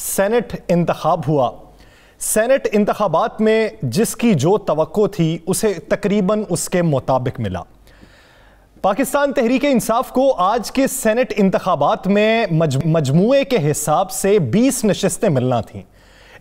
Senate इंतखाब हुआ। Senate इंतखाबात में जिसकी जो तवक्को थी उसे तकरीबन उसके मुताबिक मिला। पाकिस्तान तहरीक इंसाफ को आज के सेनेट इंतखाबात में मजमूए के हिसाब से 20 नशिस्तें मिलना थीं।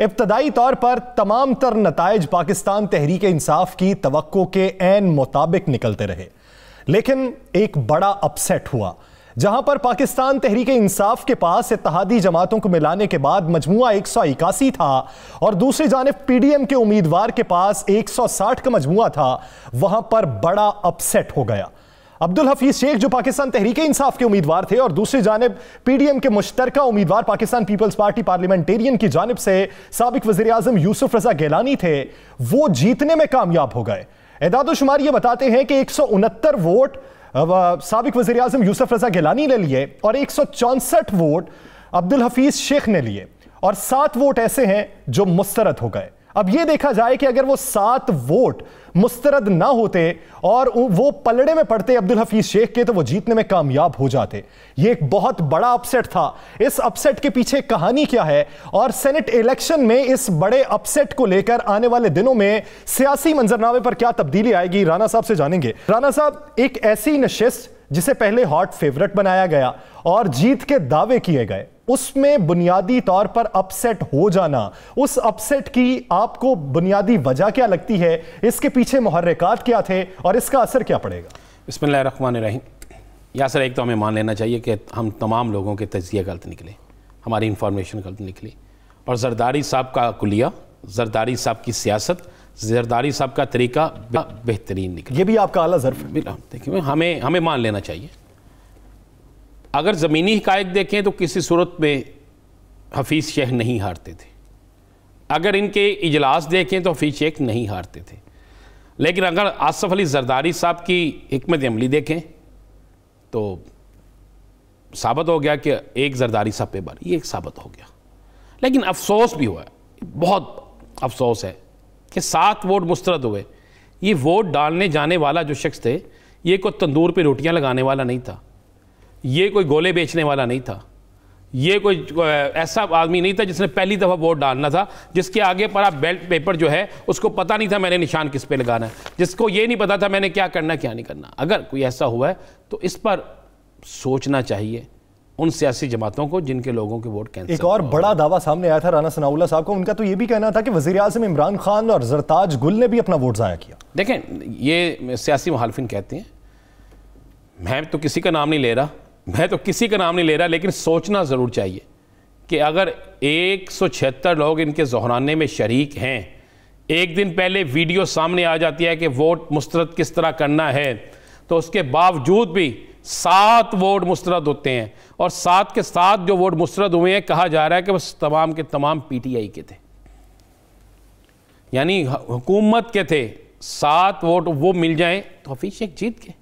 इब्तदाई तौर पर तमाम तर नताइज पाकिस्तान तहरीक इंसाफ की तवक्को के ऐन मुताबिक निकलते रहे, लेकिन एक बड़ा अपसेट हुआ जहां पर पाकिस्तान तहरीक इंसाफ के पास इत्तेहादी जमातों को मिलाने के बाद मजमुआ 181 था और दूसरी जानिब पीडीएम के उम्मीदवार के पास 160 का मजमुआ था। वहां पर बड़ा अपसेट हो गया। अब्दुल हफीज शेख जो पाकिस्तान तहरीक इंसाफ के उम्मीदवार थे और दूसरी जानिब पीडीएम के मुश्तरका उम्मीदवार पाकिस्तान पीपल्स पार्टी पार्लियामेंटेरियन की जानिब से साबिक वज़ीर आज़म यूसुफ रज़ा गिलानी थे, वो जीतने में कामयाब हो गए। एदाद-ओ-शुमार ये बताते हैं कि 169 वोट साबिक वज़ीर आज़म यूसुफ रज़ा गिलानी ने लिए और 164 वोट अब्दुल हफीज शेख ने लिए और 7 वोट ऐसे हैं जो मुस्तरद हो गए। अब यह देखा जाए कि अगर वो 7 वोट मुस्तरद ना होते और वो पलड़े में पड़ते अब्दुल हफीज शेख के, तो वो जीतने में कामयाब हो जाते। ये एक बहुत बड़ा अपसेट था। इस अपसेट के पीछे कहानी क्या है और सेनेट इलेक्शन में इस बड़े अपसेट को लेकर आने वाले दिनों में सियासी मंजरनामे पर क्या तब्दीली आएगी, राना साहब से जानेंगे। राना साहब, एक ऐसी नशिस्त जिसे पहले हॉट फेवरेट बनाया गया और जीत के दावे किए गए, उसमें बुनियादी तौर पर अपसेट हो जाना, उस अपसेट की आपको बुनियादी वजह क्या लगती है? इसके पीछे मुहर्रिकात क्या थे और इसका असर क्या पड़ेगा? बिस्मिल्लाहिर्रहमानिर्रहीम। यासर, एक तो हमें मान लेना चाहिए कि हम तमाम लोगों के तज्जिया गलत निकले, हमारी इंफॉर्मेशन गलत निकली और जरदारी साहब का कुलिया, जरदारी साहब की सियासत, जरदारी साहब का तरीका बेहतरीन निकला। ये भी आपका आला ज़र्फ। देखिए, हमें मान लेना चाहिए। अगर ज़मीनी हिकायत देखें तो किसी सूरत में हफीज़ शेख नहीं हारते थे। अगर इनके इजलास देखें तो हफीज़ शेख नहीं हारते थे। लेकिन अगर आसफ अली जरदारी साहब की हिकमत अमली देखें तो साबित हो गया कि एक जरदारी साहब पे बार ये एक साबित हो गया। लेकिन अफसोस भी हुआ, बहुत अफसोस है कि 7 वोट मुस्तरद हुए। ये वोट डालने जाने वाला जो शख्स थे, ये कोई तंदूर पे रोटियां लगाने वाला नहीं था, ये कोई गोले बेचने वाला नहीं था, ये कोई ऐसा आदमी नहीं था जिसने पहली दफ़ा वोट डालना था, जिसके आगे पड़ा बेल्ट पेपर जो है उसको पता नहीं था मैंने निशान किस पे लगाना है, जिसको ये नहीं पता था मैंने क्या करना क्या नहीं करना। अगर कोई ऐसा हुआ है तो इस पर सोचना चाहिए उन सियासी जमातों को जिनके लोगों के वोट कैंसिल। एक और बड़ा दावा सामने आया था राना सनाउल्लाह साहब को, उनका तो ये भी कहना था कि वज़ीर आज़म इमरान खान और ज़रताज गुल ने भी अपना वोट ज़ाया किया। देखें, ये सियासी मुखालिफिन कहते हैं, मैं तो किसी का नाम नहीं ले रहा, लेकिन सोचना ज़रूर चाहिए कि अगर 176 लोग इनके ज़ोहराने में शरीक हैं, एक दिन पहले वीडियो सामने आ जाती है कि वोट मुस्तरद किस तरह करना है, तो उसके बावजूद भी 7 वोट मुस्तरद होते हैं और 7 के 7 जो वोट मुस्तरद हुए हैं, कहा जा रहा है कि बस तमाम के तमाम पीटीआई के थे, यानी हुकूमत के थे। 7 वोट वो मिल जाएं तो हफीज शेख जीत गए।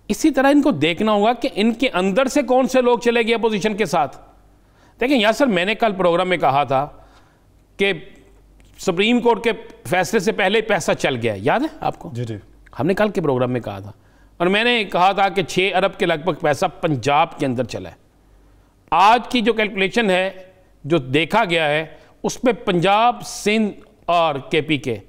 इसी तरह इनको देखना होगा कि इनके अंदर से कौन से लोग चले गए अपोजिशन के साथ। देखिए यासर, मैंने कल प्रोग्राम में कहा था कि सुप्रीम कोर्ट के फैसले से पहले पैसा चल गया, याद है आपको? जी जी, हमने कल के प्रोग्राम में कहा था और मैंने कहा था कि 6 अरब के लगभग पैसा पंजाब के अंदर चला है। आज की जो कैलकुलेशन है, जो देखा गया है, उसमें पंजाब, सिंध और केपी के,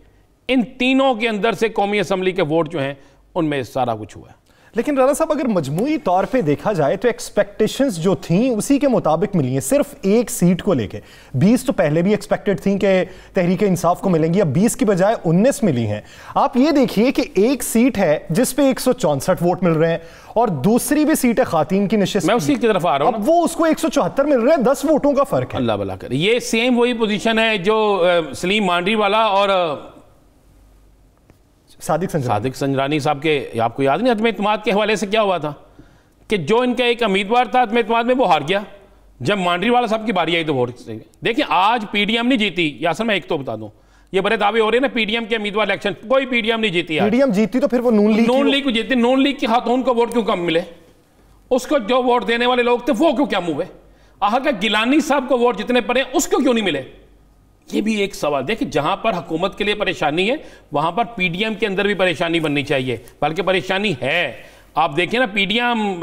इन तीनों के अंदर से कौमी असम्बली के वोट जो हैं उनमें सारा कुछ हुआ है। लेकिन राना साहब, अगर मजमूई तौर पे देखा जाए तो एक्सपेक्टेशंस जो थी उसी के मुताबिक मिली है, सिर्फ एक सीट को लेके। 20 तो पहले भी एक्सपेक्टेड थी कि तहरीक इंसाफ को मिलेंगी, अब 20 की बजाय 19 मिली हैं। आप ये देखिए कि एक सीट है जिस पे 164 वोट मिल रहे हैं और दूसरी भी सीट है खातीन की नशिस्त, मैं उसी की तरफ आ रहा हूँ। अब वो उसको 174 मिल रहे हैं, 10 वोटों का फर्क है। अल्लाह भला करे। ये सेम वही पोजीशन है जो सलीम मांडरी वाला और सादिक संजरानी साहब के, आपको याद नहीं अदम इत्तेमाद के हवाले से क्या हुआ था कि जो इनका एक उम्मीदवार था अदम इत्तेमाद में, वो हार गया। जब मांडरी वाला साहब की बारी आई तो वोट। देखिए, आज पीडीएम नहीं जीती। यासर, मैं एक तो बता दूं, ये बड़े दावे हो रहे हैं ना पीडीएम के उम्मीदवार इलेक्शन, कोई पीडीएम नहीं जीती। पीडीएम जीती तो फिर वो नून लीग को जीती। नून लीग की खातून को वोट क्यों कम मिले? उसको जो वोट देने वाले लोग थे वो क्यों कम हुए? आखिर गिलानी साहब को वोट जितने पड़े उसको क्यों नहीं मिले? ये भी एक सवाल। देखिए, जहां पर हुकूमत के लिए परेशानी है वहां पर पीडीएम के अंदर भी परेशानी बननी चाहिए, बल्कि परेशानी है। आप देखिए ना, पीडीएम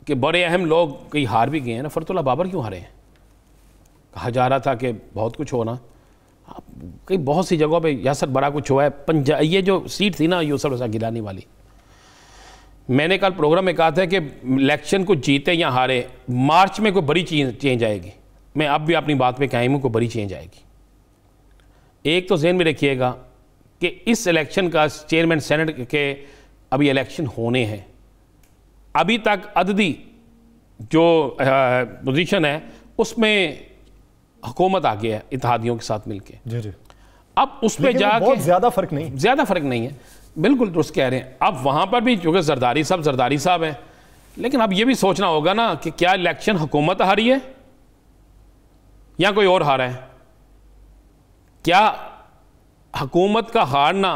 के बड़े अहम लोग कई हार भी गए हैं ना। फरतुल्लाह बाबर क्यों हारे हैं? कहा जा रहा था कि बहुत कुछ होना, कई बहुत सी जगहों पे यासर बड़ा कुछ हुआ है। ये जो सीट थी ना यूसुफ रज़ा गिलानी वाली, मैंने कल प्रोग्राम में कहा था कि इलेक्शन को जीते या हारे, मार्च में कोई बड़ी चेंज आएगी। मैं अब भी अपनी बात पे कायम हूँ, कोई बड़ी चेंज आएगी। एक तो ज़हन में रखिएगा कि इस इलेक्शन का चेयरमैन सेनेट के अभी इलेक्शन होने हैं, अभी तक अददी जो पोजीशन है उसमें हुकूमत आ गया है इत्तेहादियों के साथ मिलके। जी जी। अब उस पर जाके बहुत ज़्यादा फ़र्क नहीं है, बिल्कुल दुरुस्त कह रहे हैं। अब वहाँ पर भी चूँकि जरदारी साहब हैं, लेकिन अब ये भी सोचना होगा ना कि क्या इलेक्शन हुकूमत हारी है या कोई और हारा है। क्या हुकूमत का हारना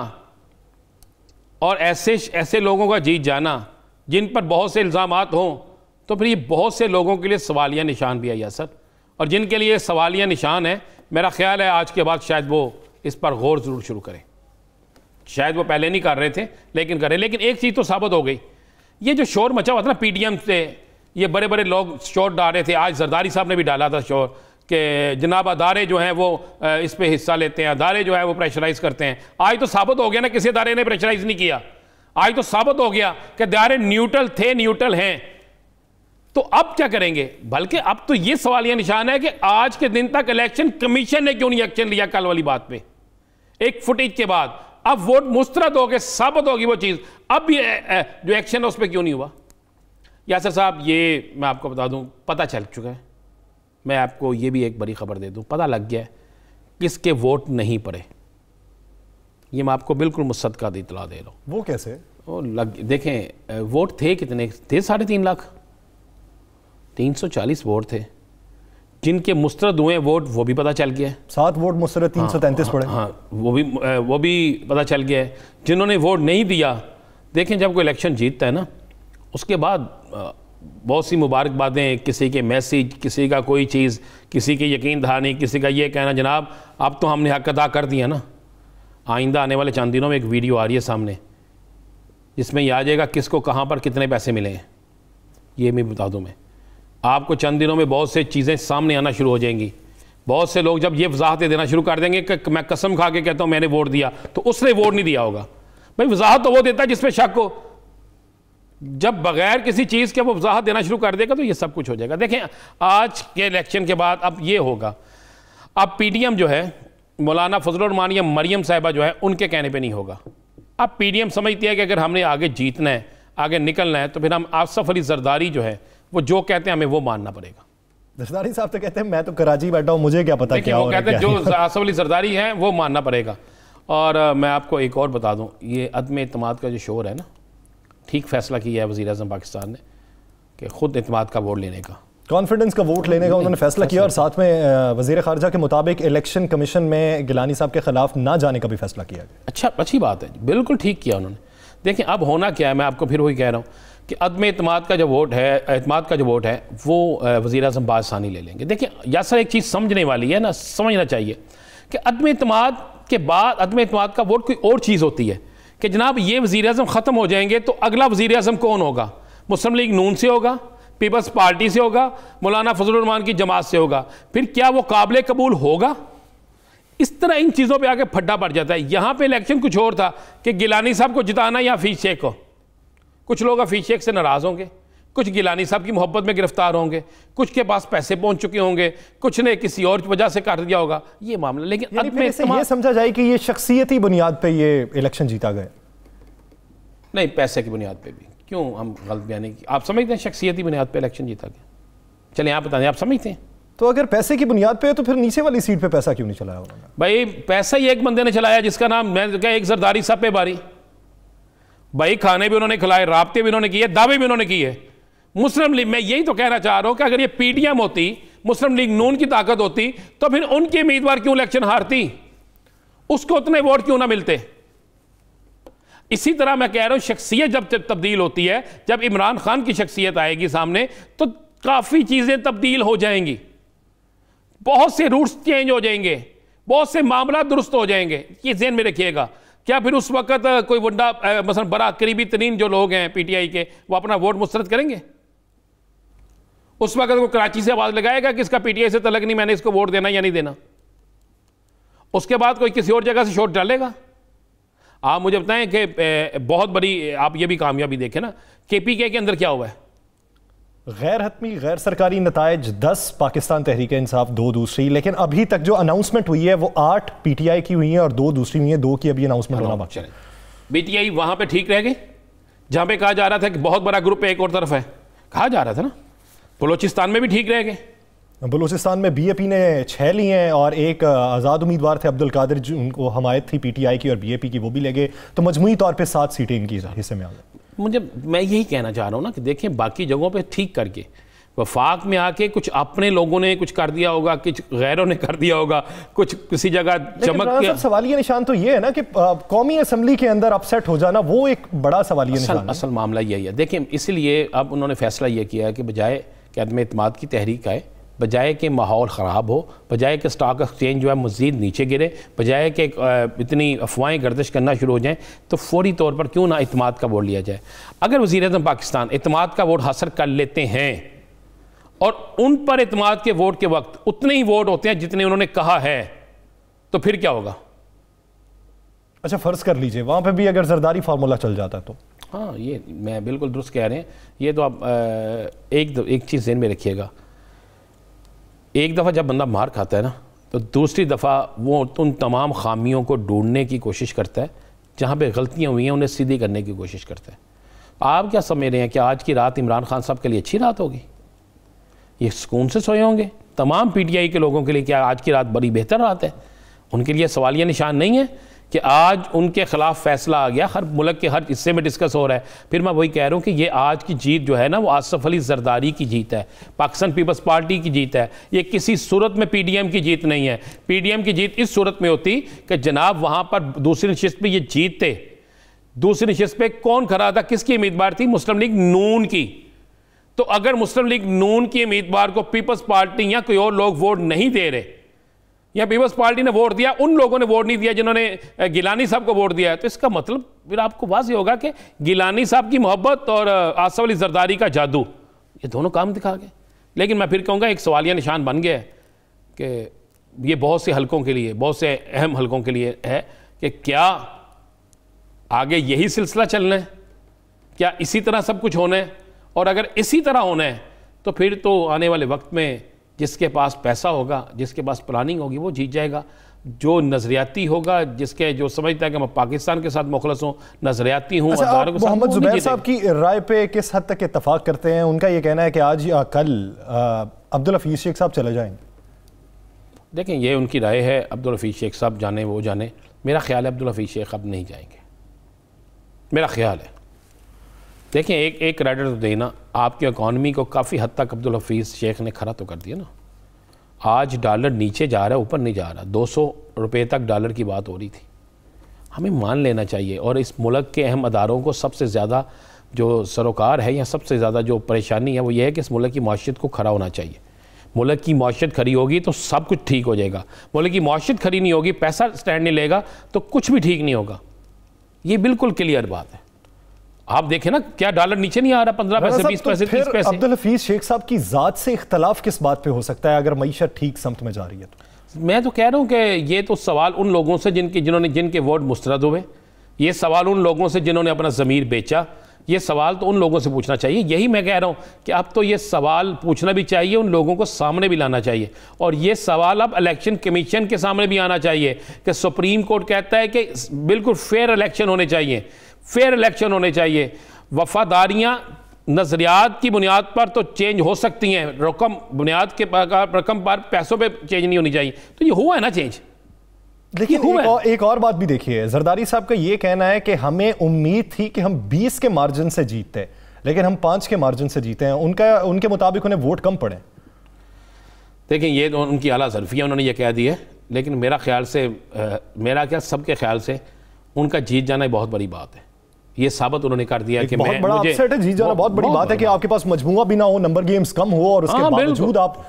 और ऐसे लोगों का जीत जाना जिन पर बहुत से इल्ज़ामात हों, तो फिर ये बहुत से लोगों के लिए सवालिया निशान भी है यासर, और जिनके लिए सवालिया निशान है, मेरा ख्याल है आज के बाद शायद वो इस पर गौर ज़रूर शुरू करें। शायद वो पहले नहीं कर रहे थे लेकिन करें। लेकिन एक चीज़ तो साबित हो गई, ये जो शोर मचा हुआ था ना पीडीएम से, ये बड़े बड़े लोग शोर डाल रहे थे। आज जरदारी साहब ने भी डाला था शोर कि जनाब अदारे जो हैं वो इस पे हिस्सा लेते हैं, अदारे जो है वो प्रेशराइज करते हैं। आज तो साबित हो गया ना किसी अदारे ने प्रेशराइज नहीं किया। आज तो साबित हो गया कि अदारे न्यूट्रल हैं। तो अब क्या करेंगे? बल्कि अब तो ये सवालिया निशान है कि आज के दिन तक इलेक्शन कमीशन ने क्यों नहीं एक्शन लिया कल वाली बात पे, एक फुटेज के बाद। अब वोट मुस्तरद हो गए, साबित होगी वो चीज़, अब ये जो एक्शन है उस पर क्यों नहीं हुआ? यासर साहब, ये मैं आपको बता दूं, पता चल चुका है। मैं आपको ये भी एक बड़ी खबर दे दूं, पता लग गया है किसके वोट नहीं पड़े। ये मैं आपको बिल्कुल मुसद्दक़ा इत्तला दे रहा हूँ। वो कैसे? देखें, वोट थे कितने थे? 3.5 लाख, 340 वोट थे। जिनके मुस्तरद हुए वोट वो भी पता चल गया है। 7 वोट मुस्तरद, 333 पड़े। हाँ, वो भी पता चल गया है। जिन्होंने वोट नहीं दिया, देखें जब कोई इलेक्शन जीतता है ना, उसके बाद बहुत सी मुबारकबादें, किसी के मैसेज, किसी का कोई चीज़, किसी की यकीन दहानी, किसी का ये कहना जनाब अब तो हमने हक अदा कर दिया ना। आइंदा आने वाले चंद दिनों में एक वीडियो आ रही है सामने, जिसमें ये आ जाएगा किसको कहाँ पर कितने पैसे मिले हैं। ये मैं बता दूँ, मैं आपको चंद दिनों में बहुत से चीज़ें सामने आना शुरू हो जाएंगी। बहुत से लोग जब ये वजाहतें देना शुरू कर देंगे कि मैं कसम खा के कहता हूँ मैंने वोट दिया, तो उसने वोट नहीं दिया होगा। भाई वजाहत तो वो देता है जिस पे शक हो। जब बगैर किसी चीज़ के वो वजाहत देना शुरू कर देगा तो ये सब कुछ हो जाएगा। देखें, आज के इलेक्शन के बाद अब ये होगा, अब पीडीएम जो है, मौलाना फजलुर रहमान या मरियम साहिबा जो है, उनके कहने पर नहीं होगा। अब पीडीएम समझती है कि अगर हमने आगे जीतना है, आगे निकलना है, तो फिर हम आसफ अली जरदारी जो है वो जो कहते हैं हमें वो मानना पड़ेगा। जरदारी साहब तो कहते हैं मैं तो कराची बैठा हूँ, मुझे क्या पता क्या हो रहा है। कहते हैं जो आसफ अली जरदारी है वो मानना पड़ेगा। और मैं आपको एक और बता दूं, ये अदम एतमाद का जो शोर है ना, ठीक फैसला किया है वज़ीर आज़म पाकिस्तान ने कि खुद एतमाद का वोट लेने का, कॉन्फिडेंस का वोट लेने का उन्होंने फैसला किया। और साथ में वज़ीर ख़ारजा के मुताबिक इलेक्शन कमीशन में गिलानी साहब के खिलाफ ना जाने का भी फैसला किया गया। अच्छा, अच्छी बात है, बिल्कुल ठीक किया उन्होंने। देखें अब होना क्या है, मैं आपको फिर वही कह रहा हूँ कि अदम एतमाद का जो वोट है, एतमाद का जो वोट है वो वज़ीर आज़म बादशानी ले लेंगे। देखिए यासर, एक चीज़ समझने वाली है ना, समझना चाहिए कि अदम एतमाद के बाद अदम एतमाद का वोट कोई और चीज़ होती है कि जनाब ये वज़ीर आज़म ख़त्म हो जाएंगे तो अगला वज़ीर आज़म कौन होगा? मुस्लिम लीग नून से होगा, पीपल्स पार्टी से होगा, मौलाना फजलुर रहमान की जमात से होगा, फिर क्या वो काबिल कबूल होगा? इस तरह इन चीज़ों पे आके फड्डा पड़ जाता है। यहाँ पे इलेक्शन कुछ और था कि गिलानी साहब को जिताना या हफीज शेख को। कुछ लोग हफीज शेख से नाराज़ होंगे, कुछ गिलानी साहब की मोहब्बत में गिरफ्तार होंगे, कुछ के पास पैसे पहुंच चुके होंगे, कुछ ने किसी और वजह से कर दिया होगा ये मामला। लेकिन ये समझा जाए कि ये शख्सियती बुनियाद पे ये इलेक्शन जीता गया? नहीं, पैसे की बुनियाद पे भी क्यों हम गलत बयानी की? आप समझते हैं शख्सियती बुनियाद पे इलेक्शन जीता गया? चलें आप बताएं, आप समझते हैं? तो अगर पैसे की बुनियाद पे है तो फिर नीचे वाली सीट पे पैसा क्यों नहीं चलाया उन्होंने? भाई पैसा ही एक बंदे ने चलाया जिसका नाम मैं क्या, एक जरदारी साहब पे बारी। भाई खाने भी उन्होंने खिलाए, राब्ते भी उन्होंने किए, दावे भी उन्होंने किए। मुस्लिम लीग, मैं यही तो कहना चाह रहा हूं कि अगर ये पीडीएम होती, मुस्लिम लीग नून की ताकत होती, तो फिर उनके उम्मीदवार क्यों इलेक्शन हारती? उसको उतने वोट क्यों ना मिलते? इसी तरह मैं कह रहा हूं शख्सियत जब तब्दील होती है, जब इमरान खान की शख्सियत आएगी सामने तो काफी चीजें तब्दील हो जाएंगी, बहुत से रूट्स चेंज हो जाएंगे, बहुत से मामला दुरुस्त हो जाएंगे। ये ज़हन में रखिएगा। क्या फिर उस वक्त कोई वड्डा मसलन बड़ा करीबी तरीन जो लोग हैं पीटीआई के, वो अपना वोट मुस्तरद करेंगे? उस वक्त वो कराची से आवाज लगाएगा कि इसका पीटीआई से तलक नहीं, मैंने इसको वोट देना या नहीं देना। उसके बाद कोई किसी और जगह से शोट डालेगा। आप मुझे बताएं कि बहुत बड़ी आप ये भी कामयाबी देखें ना, केपीके के अंदर क्या हुआ है? गैर हतमी गैर सरकारी नतायज 10 पाकिस्तान तहरीक इंसाफ, 2 दूसरी, लेकिन अभी तक जो अनाउंसमेंट हुई है वो 8 पीटीआई की हुई है और 2 दूसरी हुई है, 2 की अभी अनाउंसमेंट होना बाकी है। पीटीआई वहां पे ठीक रह गई जहां पे कहा जा रहा था कि बहुत बड़ा ग्रुप एक और तरफ है, कहा जा रहा था ना। बलोचिस्तान में भी ठीक रह गए। बलूचिस्तान में बीएपी ने 6 लिए हैं और एक आज़ाद उम्मीदवार थे अब्दुल कादिर, उनको हमायत थी पीटीआई की और बीएपी की, वो भी ले गए। तो मजमूई तौर पे 7 सीटें इनकी हिस्से में आ गई। मैं यही कहना चाह रहा हूँ ना कि देखें बाकी जगहों पे ठीक करके वफाक में आके कुछ अपने लोगों ने कुछ कर दिया होगा, कुछ गैरों ने कर दिया होगा, कुछ किसी जगह चमक के। सवालिया निशान तो ये है ना कि कौमी असम्बली के अंदर अपसेट हो जाना वो एक बड़ा सवालिया निशान है। असल मामला यही है। देखें इसलिए अब उन्होंने फैसला ये किया है कि बजाय कि अदम एतमाद की तहरीक आए, बजाय कि माहौल ख़राब हो, बजाय कि स्टॉक एक्सचेंज जो है मज़ीद नीचे गिरे, बजाय कि इतनी अफवाहें गर्दिश करना शुरू हो जाएं, तो फौरी तौर पर क्यों ना इत्माद का वोट लिया जाए। अगर वज़ीर-ए-आज़म पाकिस्तान इत्माद का वोट हासिल कर लेते हैं और उन पर इत्माद के वोट के वक्त उतने ही वोट होते हैं जितने उन्होंने कहा है, तो फिर क्या होगा? अच्छा फ़र्ज़ कर लीजिए वहाँ पर भी अगर जरदारी फार्मूला चल जाता है तो। हाँ, ये मैं बिल्कुल दुरुस्त कह रहे हैं। ये तो आप एक चीज़ ज़हन में रखिएगा, एक दफ़ा जब बंदा मार खाता है ना, तो दूसरी दफ़ा वो उन तमाम खामियों को ढूंढने की कोशिश करता है, जहाँ पे गलतियाँ हुई हैं उन्हें सीधी करने की कोशिश करता है। आप क्या समझ रहे हैं कि आज की रात इमरान खान साहब के लिए अच्छी रात होगी? ये सुकून से सोए होंगे? तमाम पीटीआई के लोगों के लिए क्या आज की रात बड़ी बेहतर रात है? उनके लिए सवालिया निशान नहीं है कि आज उनके खिलाफ फैसला आ गया, हर मुल्क के हर हिस्से में डिस्कस हो रहा है। फिर मैं वही कह रहा हूँ कि ये आज की जीत जो है ना, वो आसफ अली जरदारी की जीत है, पाकिस्तान पीपल्स पार्टी की जीत है। ये किसी सूरत में पीडीएम की जीत नहीं है। पीडीएम की जीत इस सूरत में होती कि जनाब वहाँ पर दूसरी नशिस्त पर ये जीतते। दूसरी नशिस्त पर कौन खड़ा था, किसकी उम्मीदवार थी? मुस्लिम लीग नून की। तो अगर मुस्लिम लीग नून की उम्मीदवार को पीपल्स पार्टी या कोई और लोग वोट नहीं दे रहे, या पीपल्स पार्टी ने वोट दिया, उन लोगों ने वोट नहीं दिया जिन्होंने गिलानी साहब को वोट दिया है, तो इसका मतलब फिर आपको वाज़ेह होगा कि गिलानी साहब की मोहब्बत और आसफ अली जरदारी का जादू, ये दोनों काम दिखा गए। लेकिन मैं फिर कहूँगा एक सवालिया निशान बन गया है कि ये बहुत से हलकों के लिए, बहुत से अहम हलकों के लिए है कि क्या आगे यही सिलसिला चलना है, क्या इसी तरह सब कुछ होना है? और अगर इसी तरह होना है तो फिर तो आने वाले वक्त में जिसके पास पैसा होगा, जिसके पास प्लानिंग होगी, वो जीत जाएगा। जो नजरियाती होगा, जिसके जो समझता है कि मैं पाकिस्तान के साथ मुखलस हूँ, नजरियाती हूँ। अच्छा, मोहम्मद जुबैर साहब की राय पे किस हद तक इत्तफाक करते हैं? उनका ये कहना है कि आज या कल अब्दुल हफीज़ शेख साहब चले जाएंगे। देखें, ये उनकी राय है, अब्दुल हफीज़ शेख साहब जाने वो जाने। मेरा ख्याल है अब्दुल हफीज़ शेख अब नहीं जाएंगे, मेरा ख्याल है। देखें, एक क्रेडिट तो देना, आपकी इकॉनमी को काफ़ी हद तक अब्दुल हफीज़ शेख ने खरा तो कर दिया ना। आज डॉलर नीचे जा रहा है, ऊपर नहीं जा रहा। 200 रुपये तक डॉलर की बात हो रही थी। हमें मान लेना चाहिए। और इस मुल्क के अहम अदारों को सबसे ज़्यादा जो सरोकार है या सबसे ज़्यादा जो परेशानी है वो ये है कि इस मुल्क की मईशत को खरा होना चाहिए। मुल्क की मईशत खरी होगी तो सब कुछ ठीक हो जाएगा। मुल्क की मईशत खरी नहीं होगी, पैसा स्टैंड नहीं लेगा तो कुछ भी ठीक नहीं होगा। ये बिल्कुल क्लियर बात है। आप देखें ना, क्या डॉलर नीचे नहीं आ रहा? 15 पैसे, 20 पैसे, 30 पैसे। अब्दुल हफीज़ शेख साहब की ज़ात से इख्तलाफ किस बात पे हो सकता है अगर मईशत ठीक समत में जा रही है तो? मैं तो कह रहा हूं कि ये तो सवाल उन लोगों से जिनके वोट मुस्तरद हुए, ये सवाल उन लोगों से जिन्होंने अपना ज़मीर बेचा, ये सवाल तो उन लोगों से पूछना चाहिए। यही मैं कह रहा हूं कि अब तो ये सवाल पूछना भी चाहिए, उन लोगों को सामने भी लाना चाहिए। और ये सवाल अब इलेक्शन कमीशन के सामने भी आना चाहिए कि सुप्रीम कोर्ट कहता है कि बिल्कुल फेयर इलेक्शन होने चाहिए, फेयर इलेक्शन होने चाहिए। वफादारियां नजरियात की बुनियाद पर तो चेंज हो सकती हैं, रकम बुनियाद के रकम पर, पैसों पे चेंज नहीं होनी चाहिए। तो ये हुआ है ना चेंज। लेकिन एक और बात भी देखिए, जरदारी साहब का ये कहना है कि हमें उम्मीद थी कि हम 20 के मार्जिन से जीतते, लेकिन हम 5 के मार्जिन से जीते हैं। उनके मुताबिक उन्हें वोट कम पड़े। देखिए, ये तो उनकी आला ज़रफ़िया, उन्होंने ये कह दी है। लेकिन मेरा ख्याल से, सबके ख्याल से उनका जीत जाना बहुत बड़ी बात है। ये साबित उन्होंने कर दिया कि बहुत बड़ा अपसेट है। जीत जाना बहुत बड़ी बात है कि आपके पास मजमूआ भी ना हो, नंबर गेम्स कम हो और उसके बावजूद आप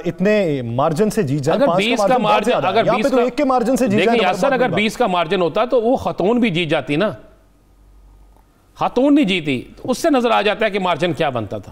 इतने मार्जिन से जीत जाए। अगर 20 का मार्जिन, अगर 20 तो 1 के मार्जिन से जीत जाए, यासर अगर 20 का मार्जिन होता तो वो खातून भी जीत जाती ना। खातून नहीं जीती, तो उससे नजर आ जाता है कि मार्जिन क्या बनता था।